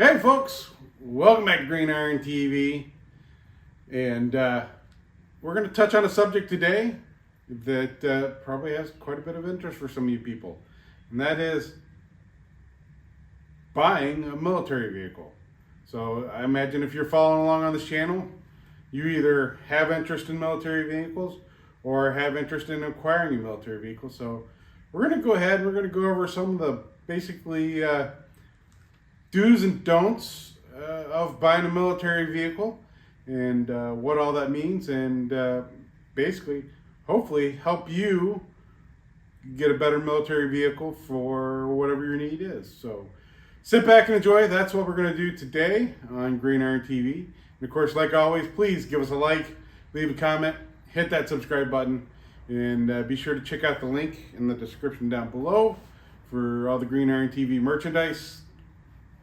Hey folks, welcome back to Green Iron TV, and we're going to touch on a subject today that probably has quite a bit of interest for some of you people, and that is buying a military vehicle. So I imagine if you're following along on this channel, you either have interest in military vehicles or have interest in acquiring a military vehicle. So we're going to go ahead and we're going to go over some of the basically do's and don'ts of buying a military vehicle and what all that means, and basically hopefully help you get a better military vehicle for whatever your need is. So sit back and enjoy. That's what we're going to do today on Green Iron TV. And of course, like always, please give us a like, leave a comment, hit that subscribe button, and be sure to check out the link in the description down below for all the Green Iron TV merchandise.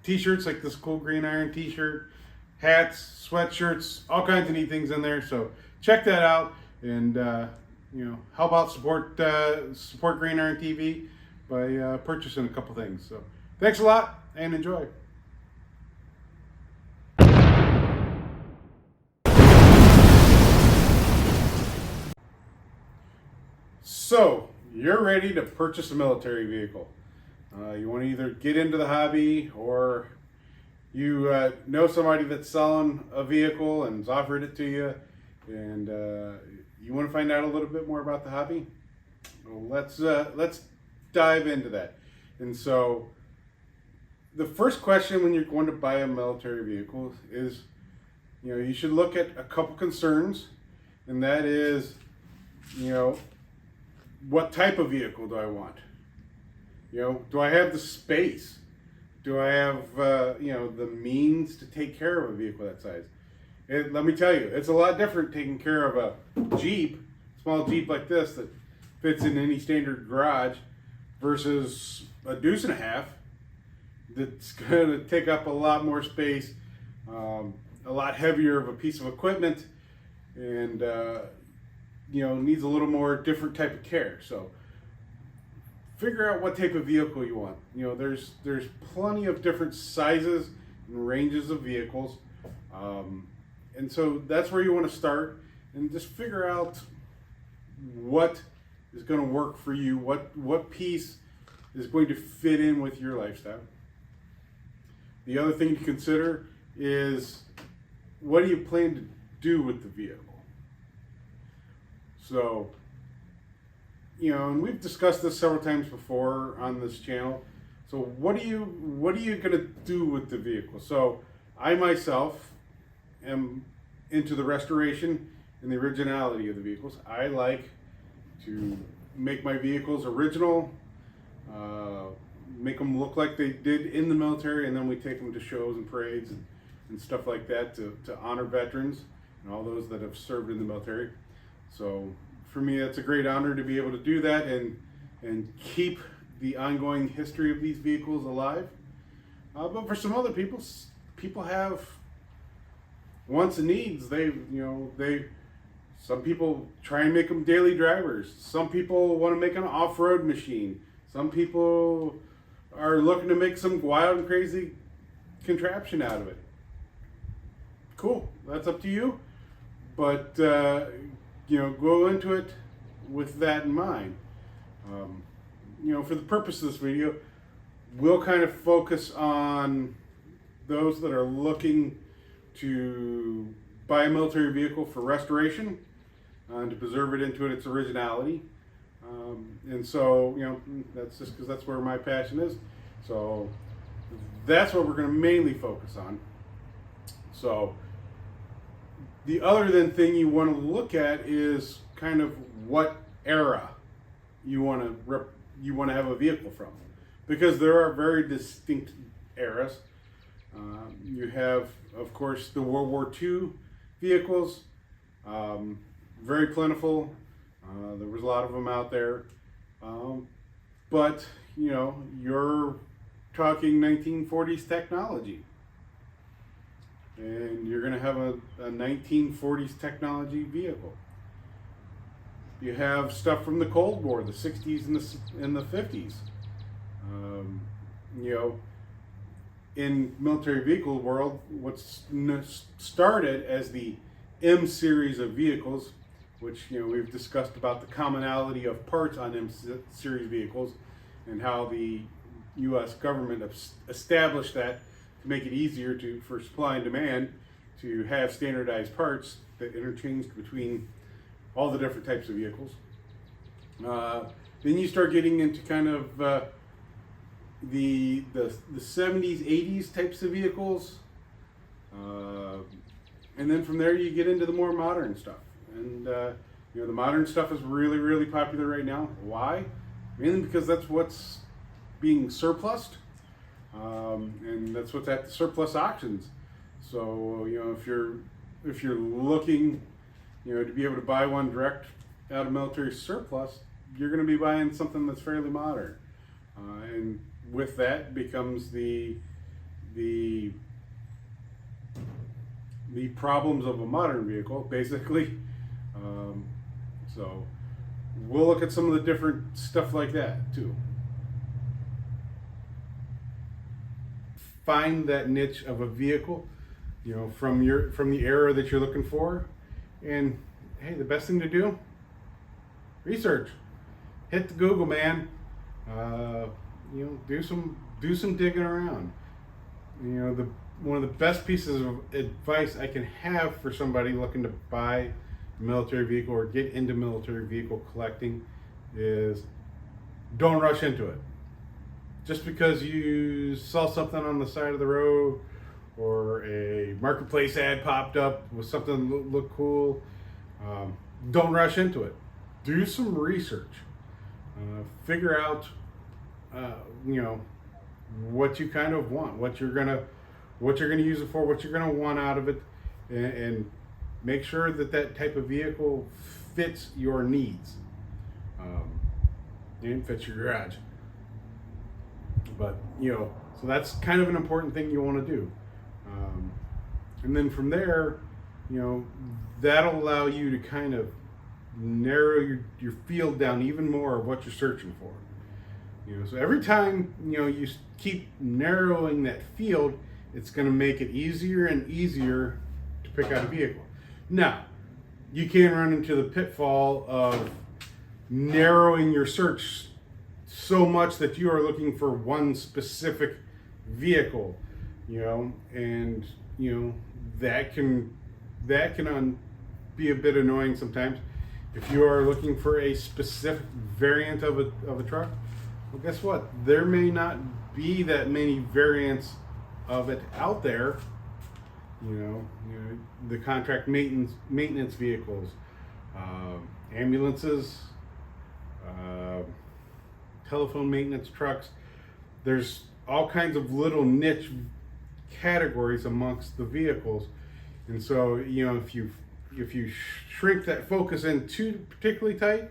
T-shirts like this cool Green Iron t-shirt, hats, sweatshirts, all kinds of neat things in there. So check that out and help out support Green Iron TV by purchasing a couple things. So thanks a lot and enjoy. So you're ready to purchase a military vehicle. You want to either get into the hobby, or you know somebody that's selling a vehicle and has offered it to you, and you want to find out a little bit more about the hobby. Well, let's dive into that. And so the first question when you're going to buy a military vehicle is, you should look at a couple concerns, and that is, what type of vehicle do I want? Do I have the space? Do I have, the means to take care of a vehicle that size? Let me tell you, it's a lot different taking care of a Jeep, small Jeep like this that fits in any standard garage, versus a deuce and a half that's going to take up a lot more space, a lot heavier of a piece of equipment, and, needs a little more different type of care. So figure out what type of vehicle you want. There's plenty of different sizes and ranges of vehicles, and so that's where you want to start, and just figure out what is going to work for you, what piece is going to fit in with your lifestyle. The other thing to consider is, what do you plan to do with the vehicle? So, and we've discussed this several times before on this channel. So what are you going to do with the vehicle? So I myself am into the restoration and the originality of the vehicles. I like to make my vehicles original, make them look like they did in the military, and then we take them to shows and parades and stuff like that to honor veterans and all those that have served in the military. So for me, it's a great honor to be able to do that and keep the ongoing history of these vehicles alive. But for some other people have wants and needs. Some people try and make them daily drivers. Some people want to make an off-road machine. Some people are looking to make some wild and crazy contraption out of it. Cool, that's up to you. But go into it with that in mind. For the purpose of this video, we'll kind of focus on those that are looking to buy a military vehicle for restoration and to preserve it into its originality. And so, that's just because that's where my passion is. So that's what we're going to mainly focus on. So the other thing you want to look at is kind of what era you want to have a vehicle from, because there are very distinct eras. You have, of course, the World War II vehicles, very plentiful. There was a lot of them out there, but you're talking 1940s technology. And you're going to have a 1940s technology vehicle. You have stuff from the Cold War, the 60s and the 50s. in military vehicle world, what's started as the M series of vehicles, which we've discussed about the commonality of parts on M series vehicles and how the U.S. government established that to make it easier for supply and demand to have standardized parts that interchanged between all the different types of vehicles. Then you start getting into kind of the 70s, 80s types of vehicles, and then from there you get into the more modern stuff. And the modern stuff is really, really popular right now. Why? Mainly because that's what's being surplused, and that's what's at the surplus auctions. So if you're looking to be able to buy one direct out of military surplus, you're going to be buying something that's fairly modern, and with that becomes the problems of a modern vehicle, basically. So we'll look at some of the different stuff like that too. Find that niche of a vehicle, from the era that you're looking for, and hey, the best thing to do, research. Hit the Google, man. Do some digging around. One of the best pieces of advice I can have for somebody looking to buy a military vehicle or get into military vehicle collecting is don't rush into it. Just because you saw something on the side of the road or a marketplace ad popped up with something that looked cool, don't rush into it. Do some research. Figure out, what you kind of want, what you're gonna use it for, what you're gonna want out of it, and make sure that type of vehicle fits your needs, and fits your garage. But so that's kind of an important thing you want to do, and then from there, that'll allow you to kind of narrow your field down even more of what you're searching for. So every time you keep narrowing that field, it's going to make it easier and easier to pick out a vehicle. Now, you can run into the pitfall of narrowing your search so much that you are looking for one specific vehicle, and that can be a bit annoying sometimes. If you are looking for a specific variant of a truck, well, guess what? There may not be that many variants of it out there. The contract maintenance vehicles, ambulances, telephone maintenance trucks. There's all kinds of little niche categories amongst the vehicles, and so if you shrink that focus in too particularly tight,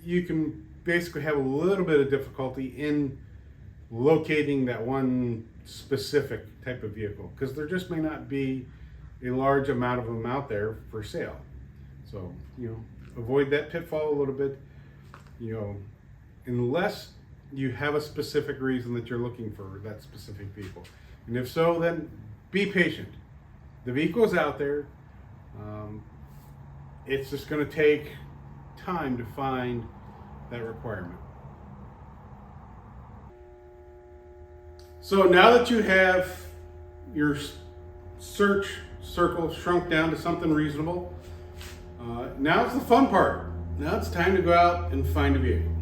you can basically have a little bit of difficulty in locating that one specific type of vehicle, because there just may not be a large amount of them out there for sale. So avoid that pitfall a little bit, unless you have a specific reason that you're looking for that specific vehicle. And if so, then be patient. The vehicle is out there. It's just going to take time to find that requirement. So now that you have your search circle shrunk down to something reasonable, now's the fun part. Now it's time to go out and find a vehicle.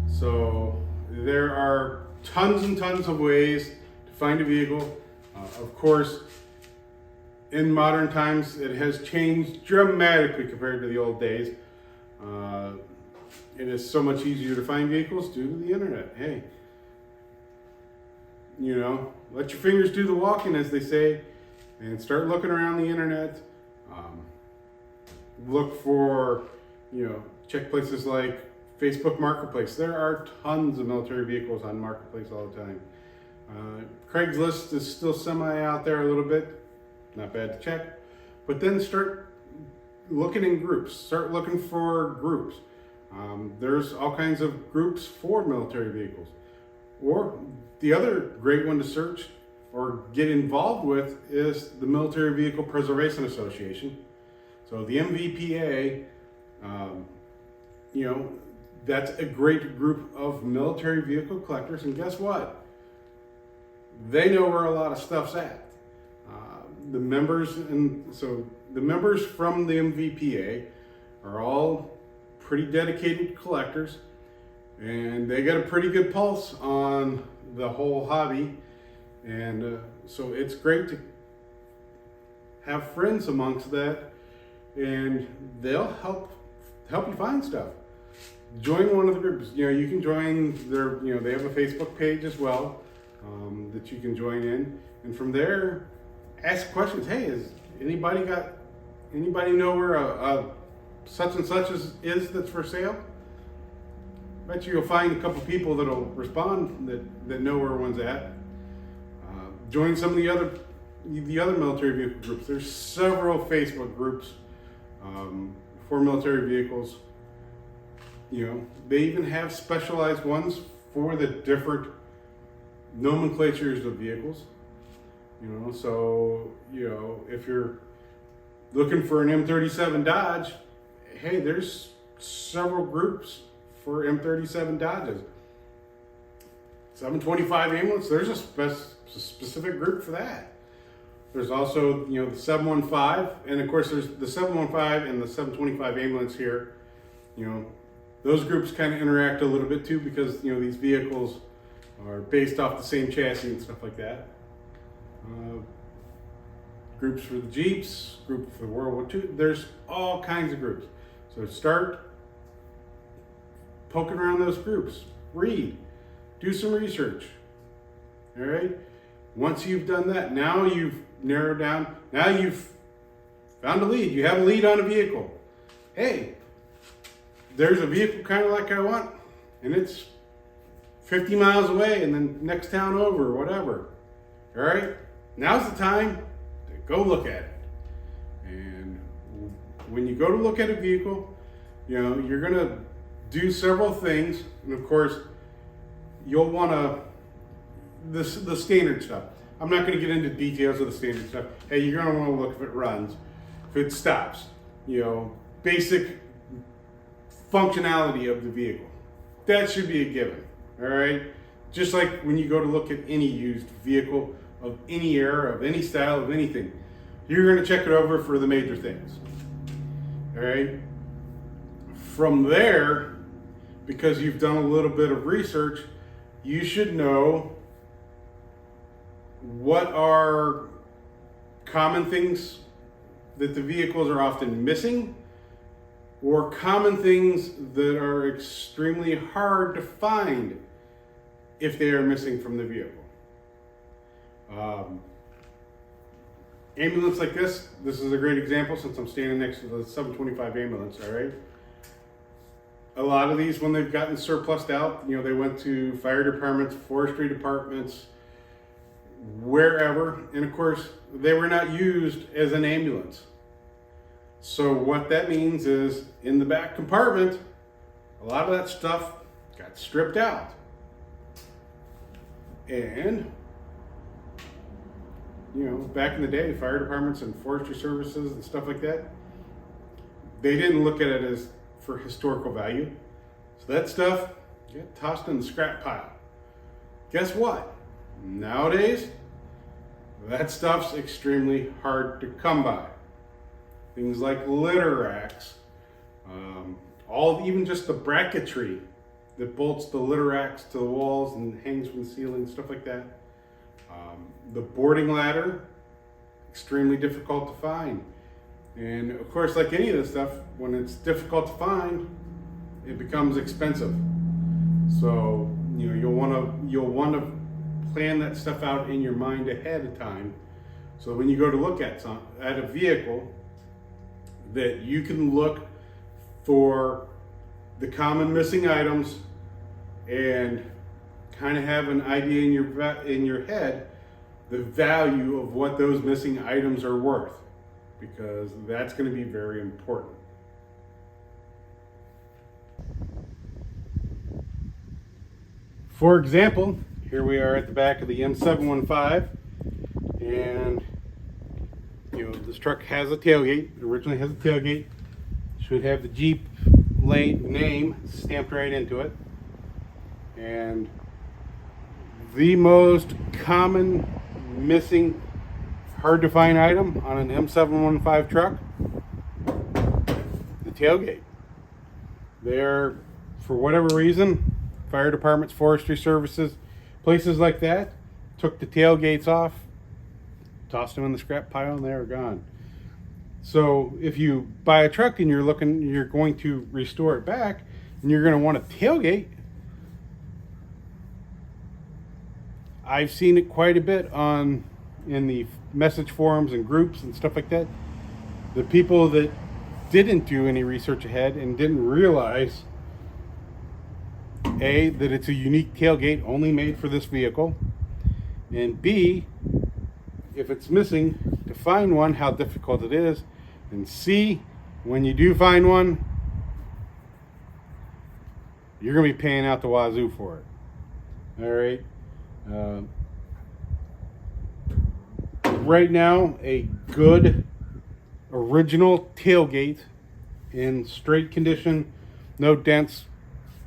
So there are tons and tons of ways to find a vehicle. Of course, in modern times, it has changed dramatically compared to the old days. It is so much easier to find vehicles due to the internet. Hey, let your fingers do the walking, as they say, and start looking around the internet. Look for, check places like Facebook Marketplace. There are tons of military vehicles on Marketplace all the time. Craigslist is still semi out there a little bit. Not bad to check. But then start looking in groups. Start looking for groups. There's all kinds of groups for military vehicles. Or the other great one to search or get involved with is the Military Vehicle Preservation Association. So the MVPA, that's a great group of military vehicle collectors, and guess what? They know where a lot of stuff's at. The members from the MVPA are all pretty dedicated collectors, and they got a pretty good pulse on the whole hobby, and so it's great to have friends amongst that, and they'll help you find stuff. Join one of the groups. You can join their, they have a Facebook page as well that you can join in, and from there, ask questions. Hey, is anybody know where a such and such is that's for sale? Bet you'll find a couple people that'll respond that know where one's at. Join some of the other military vehicle groups. There's several Facebook groups for military vehicles. They even have specialized ones for the different nomenclatures of vehicles. So if you're looking for an M37 Dodge, hey, there's several groups for M37 Dodges. 725 ambulance, there's a specific group for that. There's also, the 715, and of course there's the 715 and the 725 ambulance here. Those groups kind of interact a little bit too, because, these vehicles are based off the same chassis and stuff like that. Groups for the Jeeps, group for World War II, there's all kinds of groups. So start poking around those groups, read, do some research. All right. Once you've done that, now you've narrowed down, now you've found a lead. You have a lead on a vehicle. Hey, there's a vehicle kind of like I want, and it's 50 miles away and then next town over or whatever. All right. Now's the time to go look at it. And when you go to look at a vehicle, you're going to do several things. And of course, you'll want to, the standard stuff. I'm not going to get into details of the standard stuff. Hey, you're going to want to look if it runs, if it stops, basic functionality of the vehicle. That should be a given. All right. Just like when you go to look at any used vehicle of any era, of any style, of anything, you're going to check it over for the major things. All right. From there, because you've done a little bit of research, you should know what are common things that the vehicles are often missing, or common things that are extremely hard to find if they are missing from the vehicle. Ambulance like this is a great example since I'm standing next to the 725 ambulance, all right? A lot of these, when they've gotten surplused out, they went to fire departments, forestry departments, wherever, and of course, they were not used as an ambulance. So what that means is, in the back compartment, a lot of that stuff got stripped out. And back in the day, fire departments and forestry services and stuff like that, they didn't look at it as for historical value. So that stuff got tossed in the scrap pile. Guess what? Nowadays, that stuff's extremely hard to come by. Things like litter racks, even just the bracketry that bolts the litter racks to the walls and hangs from the ceiling, stuff like that. The boarding ladder, extremely difficult to find. And of course, like any of this stuff, when it's difficult to find, it becomes expensive. So you'll want to plan that stuff out in your mind ahead of time. So when you go to look at a vehicle, that you can look for the common missing items and kind of have an idea in your head the value of what those missing items are worth, because that's going to be very important. For example, here we are at the back of the M715, and this truck has a tailgate. It originally has a tailgate. Should have the Jeep name stamped right into it. And the most common missing, hard to find item on an M715 truck, the tailgate. They're, for whatever reason, fire departments, forestry services, places like that, took the tailgates off, tossed them in the scrap pile, and they were gone. So if you buy a truck and you're going to restore it back, and you're going to want a tailgate, I've seen it quite a bit in the message forums and groups and stuff like that. The people that didn't do any research ahead and didn't realize A, that it's a unique tailgate only made for this vehicle, and B, if it's missing, to find one, how difficult it is, and C, when you do find one, you're going to be paying out the wazoo for it. All right. Right now, a good original tailgate in straight condition, no dents,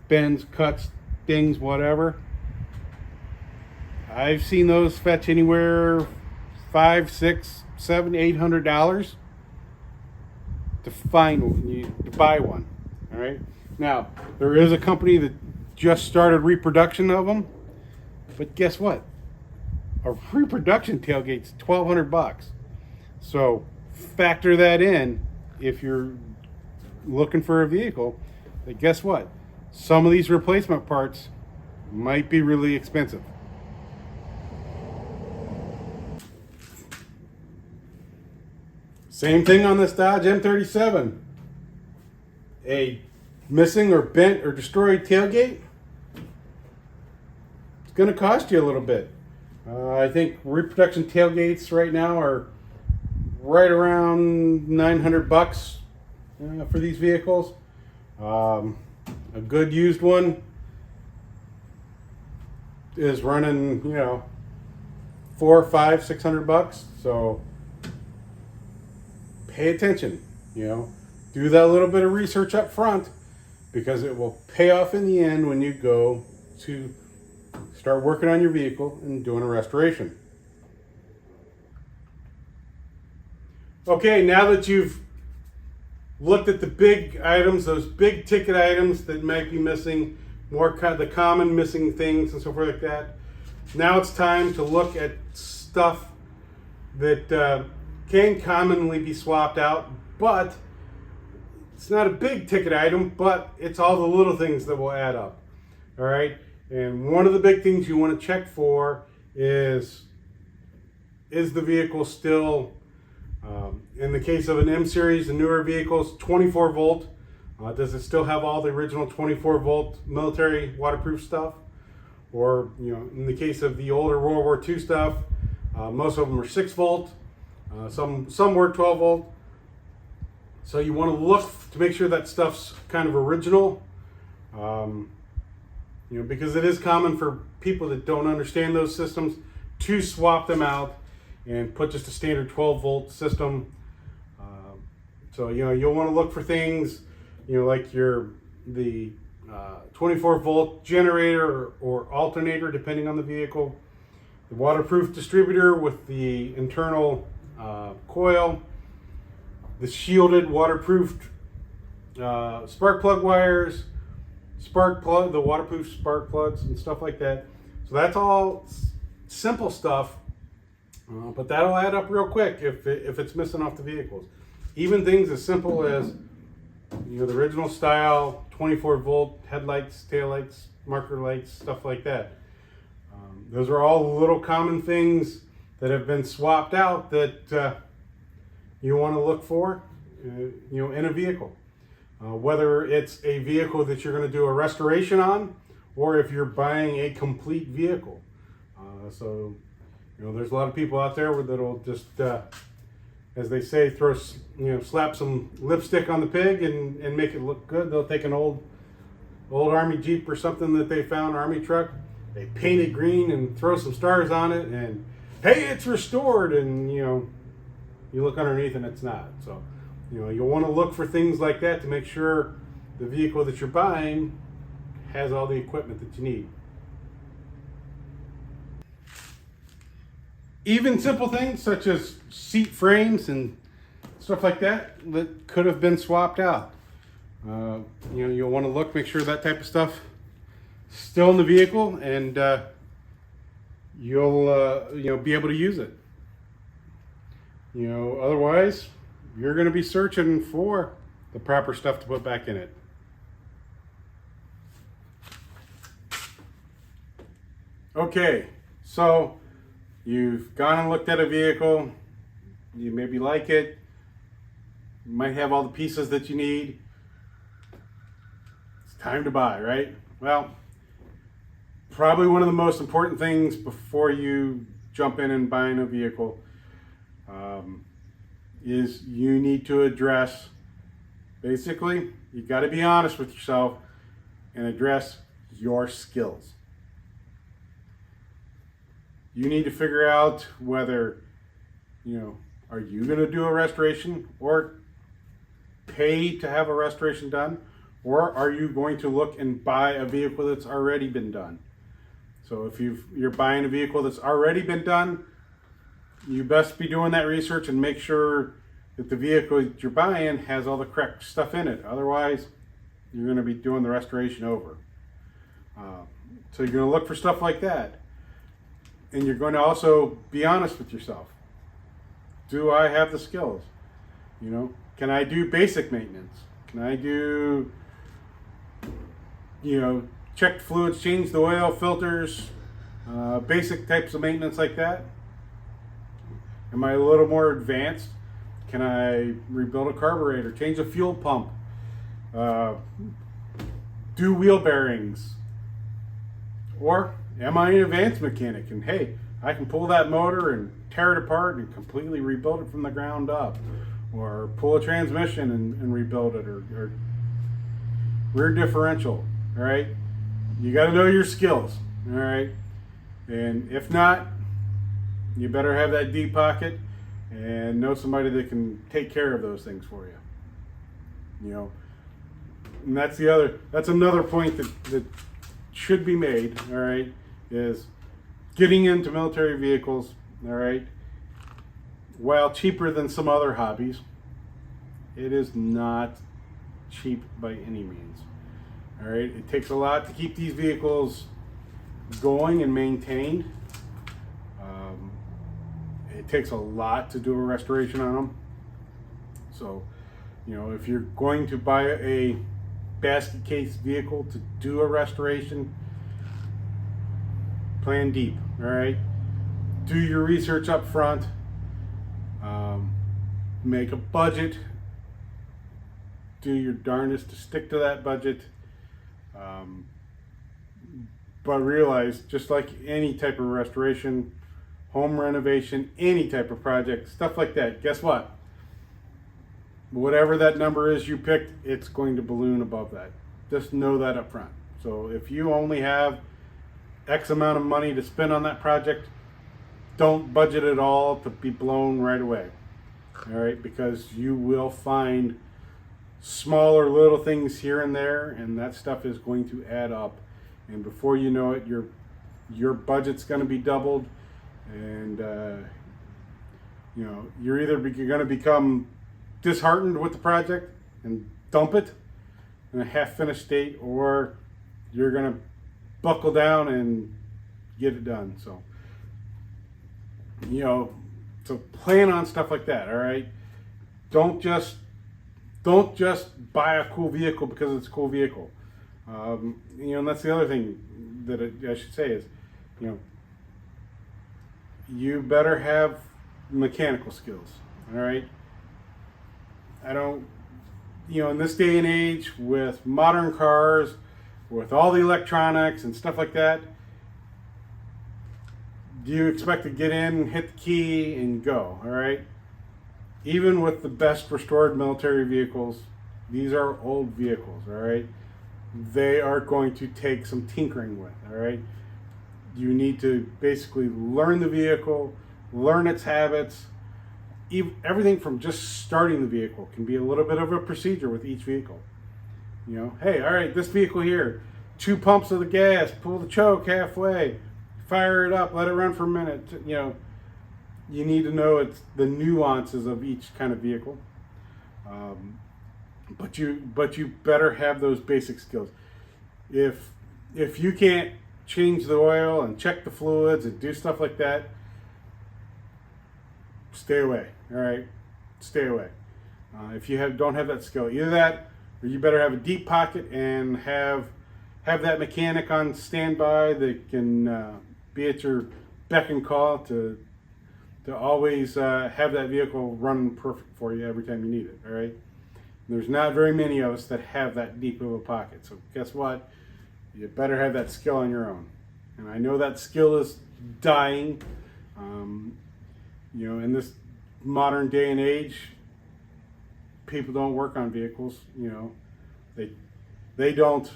bends, cuts, dings, whatever. I've seen those fetch anywhere $500, $600, $700, $800 to buy one. All right. Now there is a company that just started reproduction of them, but guess what? A reproduction tailgate's $1,200. So factor that in if you're looking for a vehicle. But guess what? Some of these replacement parts might be really expensive. Same thing on this Dodge M37. A missing or bent or destroyed tailgate, it's going to cost you a little bit. I think reproduction tailgates right now are right around $900 for these vehicles. A good used one is running, $400, $500, $600. So pay attention. Do that little bit of research up front, because it will pay off in the end when you go to start working on your vehicle and doing a restoration. Okay, now that you've looked at the big items, those big ticket items that might be missing, the common missing things and so forth like that, now it's time to look at stuff that can commonly be swapped out, but it's not a big ticket item, but it's all the little things that will add up. All right. And one of the big things you want to check for is the vehicle still, in the case of an M series, the newer vehicles, 24 volt. Does it still have all the original 24 volt military waterproof stuff? Or, in the case of the older World War II stuff, most of them are 6 volt. Some were 12 volt. So you want to look to make sure that stuff's kind of original. Because it is common for people that don't understand those systems to swap them out and put just a standard 12 volt system. So you'll want to look for things, like the 24 volt generator or alternator, depending on the vehicle, the waterproof distributor with the internal coil, the shielded waterproof spark plug wires, the waterproof spark plugs and stuff like that. So that's all simple stuff, but that'll add up real quick if it's missing off the vehicles. Even things as simple as the original style 24 volt headlights, taillights, marker lights, stuff like that. Those are all little common things that have been swapped out that you want to look for in a vehicle. Whether it's a vehicle that you're going to do a restoration on, or if you're buying a complete vehicle. So there's a lot of people out there that'll just, as they say, slap some lipstick on the pig and make it look good. They'll take an old Army Jeep or something that they found, Army truck, they paint it green and throw some stars on it, and hey, it's restored, and you look underneath and it's not. So you'll want to look for things like that to make sure the vehicle that you're buying has all the equipment that you need. Even simple things such as seat frames and stuff like that could have been swapped out. You'll want to look, make sure that type of stuff is still in the vehicle, and you'll be able to use it. Otherwise, you're going to be searching for the proper stuff to put back in it. Okay, so you've gone and looked at a vehicle. You maybe like it. You might have all the pieces that you need. It's time to buy, right? Well, probably one of the most important things before you jump in and buying a vehicle is you need to address, basically, you got to be honest with yourself and address your skills. You need to figure out whether, are you going to do a restoration or pay to have a restoration done, or are you going to look and buy a vehicle that's already been done? So if you're buying a vehicle that's already been done, you best be doing that research and make sure that the vehicle that you're buying has all the correct stuff in it. Otherwise, you're going to be doing the restoration over. So you're going to look for stuff like that. And you're going to also be honest with yourself. Do I have the skills? Can I do basic maintenance? Can I do, check the fluids, change the oil, filters, basic types of maintenance like that? Am I a little more advanced? Can I rebuild a carburetor, change a fuel pump, do wheel bearings? Or am I an advanced mechanic and hey, I can pull that motor and tear it apart and completely rebuild it from the ground up, or pull a transmission and rebuild it, or rear differential? All right, you got to know your skills. All right, and if not, you better have that deep pocket and know somebody that can take care of those things for you. And that's another point that should be made. All right, is getting into military vehicles. All right, while cheaper than some other hobbies, it is not cheap by any means. All right, it takes a lot to keep these vehicles going and maintained. It takes a lot to do a restoration on them. So, if you're going to buy a basket case vehicle to do a restoration, plan deep. All right, do your research up front. Make a budget. Do your darndest to stick to that budget. But realize, just like any type of restoration, home renovation, any type of project, stuff like that, guess what? Whatever that number is you picked, it's going to balloon above that. Just know that up front. So if you only have X amount of money to spend on that project, don't budget it all to be blown right away. All right, because you will find smaller little things here and there, and that stuff is going to add up. And before you know it, your budget's going to be doubled, and you're either going to become disheartened with the project and dump it in a half-finished state, or you're going to buckle down and get it done. So, so plan on stuff like that. All right, don't just buy a cool vehicle because it's a cool vehicle. And that's the other thing that I should say is, you better have mechanical skills. All right. I don't, in this day and age with modern cars, with all the electronics and stuff like that, do you expect to get in, hit the key, and go? All right. Even with the best restored military vehicles, these are old vehicles. All right. They are going to take some tinkering with. All right. You need to basically learn the vehicle, learn its habits. Everything from just starting the vehicle can be a little bit of a procedure with each vehicle. You know, hey, all right, this vehicle here, 2 pumps of the gas, pull the choke halfway, fire it up, let it run for a minute. You know, you need to know it's the nuances of each kind of vehicle. But you better have those basic skills. If you can't change the oil and check the fluids and do stuff like that, stay away. All right, stay away. If you don't have that skill, either that, or you better have a deep pocket and have that mechanic on standby that can be at your beck and call to always have that vehicle run perfect for you every time you need it. All right. There's not very many of us that have that deep of a pocket. So guess what? You better have that skill on your own. And I know that skill is dying. You know, in this modern day and age, people don't work on vehicles. You know, they don't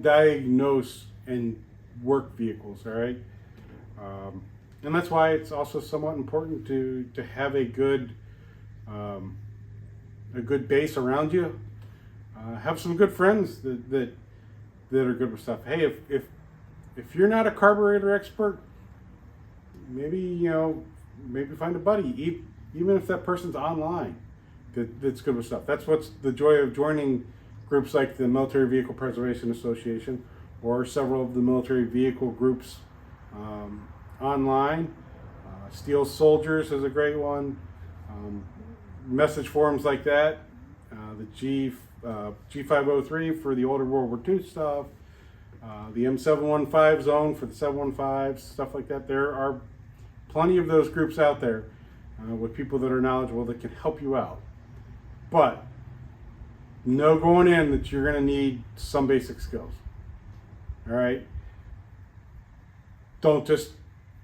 diagnose and work vehicles. All right, and that's why it's also somewhat important to have a good base around you. Have some good friends that are good with stuff. Hey, if you're not a carburetor expert, maybe find a buddy, even if that person's online, that's good with stuff. That's what's the joy of joining groups like the Military Vehicle Preservation Association or several of the military vehicle groups online. Steel Soldiers is a great one. Message forums like that. The G503 for the older World War II stuff. The M715 zone for the 715s, stuff like that. There are plenty of those groups out there with people that are knowledgeable that can help you out. But know going in that you're going to need some basic skills. All right. Don't just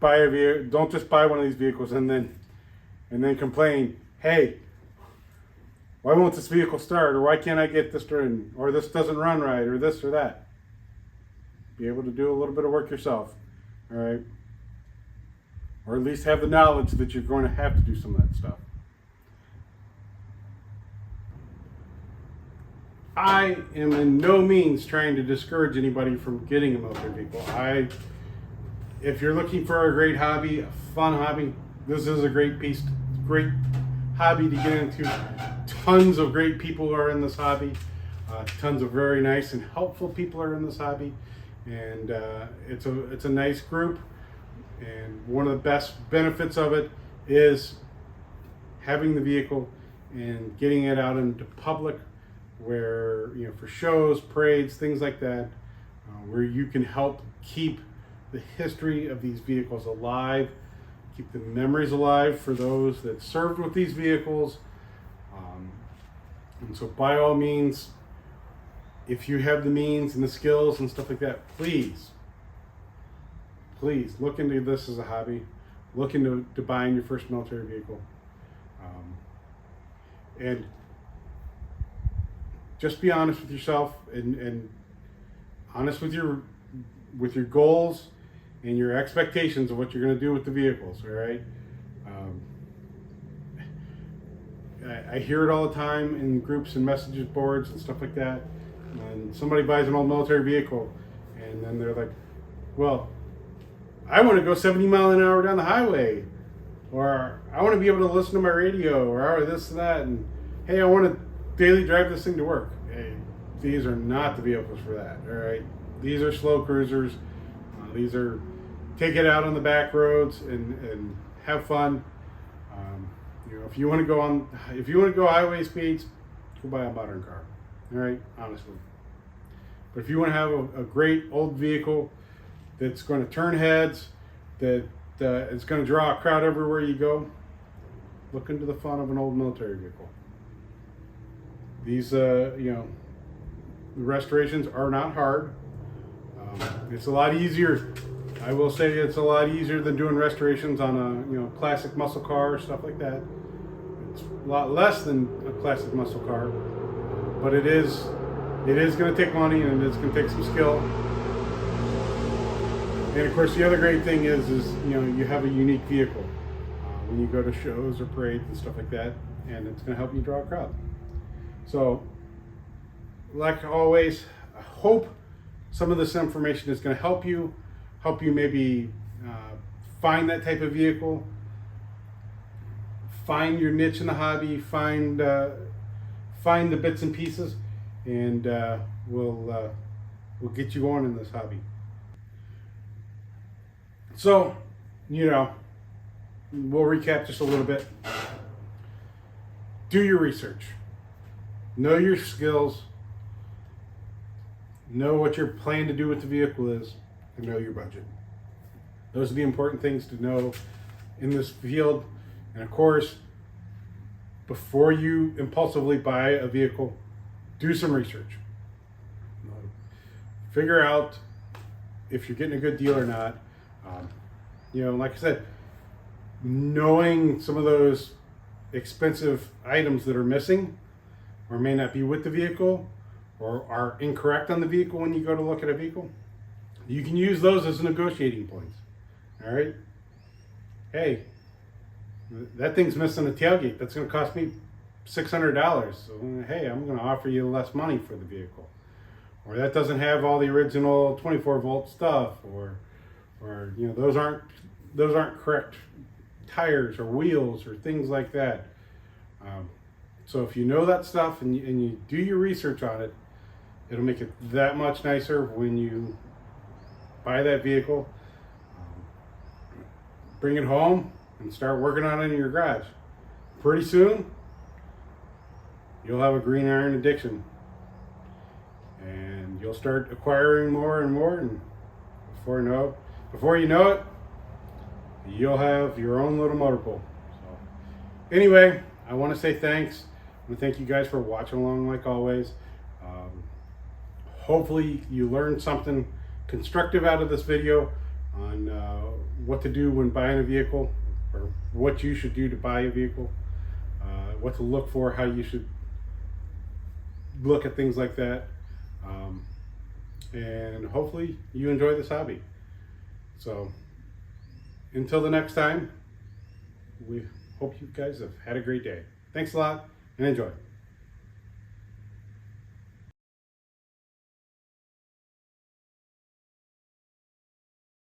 buy one of these vehicles and then complain, hey, why won't this vehicle start, or why can't I get this turn, or this doesn't run right, or this or that. Be able to do a little bit of work yourself, all right? Or at least have the knowledge that you're going to have to do some of that stuff. I am in no means trying to discourage anybody from getting a military vehicle. If you're looking for a great hobby, a fun hobby, this is a great hobby to get into. Tons of great people are in this hobby. Tons of very nice and helpful people are in this hobby, and it's a nice group. And one of the best benefits of it is having the vehicle and getting it out into public, where for shows, parades, things like that, where you can help keep the history of these vehicles alive, keep the memories alive for those that served with these vehicles. And so by all means, if you have the means and the skills and stuff like that, please look into this as a hobby. Look into buying your first military vehicle. And just be honest with yourself and honest with your goals and your expectations of what you're going to do with the vehicles, all right? I hear it all the time in groups and messages boards and stuff like that. And somebody buys an old military vehicle, and then they're like, well, I want to go 70 miles an hour down the highway, or I want to be able to listen to my radio, or this and that, and hey, I want to daily drive this thing to work. Hey, these are not the vehicles for that, all right? These are slow cruisers. These are take it out on the back roads and have fun. If you want to go highway speeds, go buy a modern car. All right, honestly. But if you want to have a great old vehicle that's going to turn heads, that is going to draw a crowd everywhere you go, look into the fun of an old military vehicle. These, the restorations are not hard. It's a lot easier. I will say it's a lot easier than doing restorations on a classic muscle car or stuff like that. It's a lot less than a classic muscle car, but it is going to take money and it's going to take some skill. And of course, the other great thing is you have a unique vehicle when you go to shows or parades and stuff like that, and it's going to help you draw a crowd. So, like always, I hope some of this information is going to help you maybe find that type of vehicle, find your niche in the hobby, find the bits and pieces, and we'll get you going in this hobby. So, we'll recap just a little bit. Do your research. Know your skills. Know what you're planning to do with the vehicle is, and know your budget. Those are the important things to know in this field. And of course, before you impulsively buy a vehicle, do some research. Figure out if you're getting a good deal or not. Like I said, knowing some of those expensive items that are missing or may not be with the vehicle or are incorrect on the vehicle when you go to look at a vehicle, you can use those as negotiating points. All right? Hey, that thing's missing a tailgate. That's going to cost me $600. So, hey, I'm going to offer you less money for the vehicle. Or that doesn't have all the original 24-volt stuff, or those aren't correct tires or wheels or things like that. So if you know that stuff and you do your research on it, it'll make it that much nicer when you buy that vehicle. Bring it home and start working on it in your garage. Pretty soon, you'll have a green iron addiction. And you'll start acquiring more and more, and before you know it, you'll have your own little motor pool. So, anyway, I want to say thanks. I want to thank you guys for watching along like always. Hopefully you learned something constructive out of this video on what to do when buying a vehicle, or what you should do to buy a vehicle, what to look for, how you should look at things like that. And hopefully you enjoy this hobby. So until the next time, we hope you guys have had a great day. Thanks a lot and enjoy.